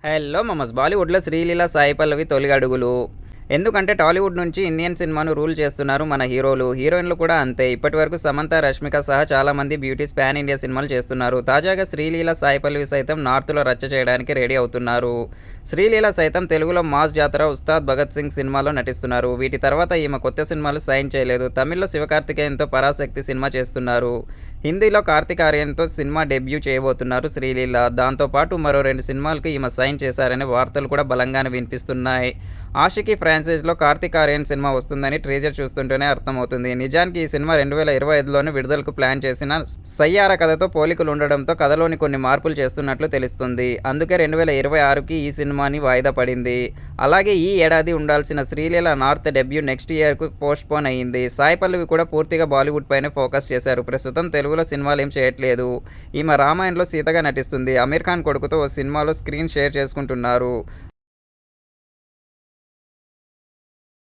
Hello మమస్ బాలీవుడ్‌లో 'శ్రీలీల', 'సాయి పల్లవి' తొలి అడుగులు. ఎందుకంటే టాలీవుడ్ నుంచి ఇండియన్ సినిమాను రూల్ చేస్తున్నారు మన హీరోలు. హీరోయిన్‌లు కూడా అంతే. ఇప్పటివరకు సమంత, రష్మిక సహా చాలామంది బ్యూటీస్ పాన్ ఇండియా సినిమాలు చేస్తున్నారు. తాజాగా 'శ్రీలీల', 'సాయి పల్లవి' సైతం నార్త్‌లో రచ్చ చేయడానికి రెడీ అవుతున్నారు. 'శ్రీలీల' సైతం తెలుగులో 'మాస్ జాతర', 'ఉస్తాద్ భగత్ సింగ్' సినిమాలో నటిస్తున్నారు. వీటి తర్వాత ఈమె కొత్త సినిమాలు సైన్ చేయలేదు. తమిళ్లో 'శివకార్తికేయన్'తో 'పరాశక్తి' సినిమా చేస్తున్నారు. హిందీలో 'కార్తీక్ ఆర్యన్'తో సినిమా డెబ్యూ చేయబోతున్నారు 'శ్రీలీల'. దాంతో పాటు మరో 2 సినిమాలకు ఈమె సైన్ చేశారనే వార్తలు కూడా బలంగానే వినిపిస్తున్నాయి. 'ఆషికీ' ఫ్రాంచైజ్‌లో 'కార్తీక్ ఆర్యన్' సినిమా వస్తుందని టీజర్ చూస్తుంటేనే అర్థమవుతుంది. నిజానికి ఈ సినిమా 2025లోనే విడుదలకు ప్లాన్ చేసిన 'సయ్యారా' కథతో పోలికలుండడంతో కథలోని కొన్ని మార్పులు చేస్తున్నట్లు తెలుస్తుంది. అందుకే 2026కి ఈ సినిమాని వాయిదా పడింది. అలాగే ఈ ఏడాది ఉండాల్సిన 'శ్రీలీల' నార్త్ డెబ్యూ నెక్స్ట్ ఇయర్‌కు పోస్ట్‌పోన్ అయింది. సాయి పల్లవి కూడా పూర్తిగా బాలీవుడ్ పైనే ఫోకస్ చేశారు. ప్రస్తుతం తెలుగులో సినిమాలేం చేయట్లేదు. ఈమె 'రామాయణ్‌లో సీతగా నటిస్తుంది. అమీర్ ఖాన్ కొడుకుతో ఓ సినిమాలో స్క్రీన్ షేర్ చేసుకుంటున్నారు.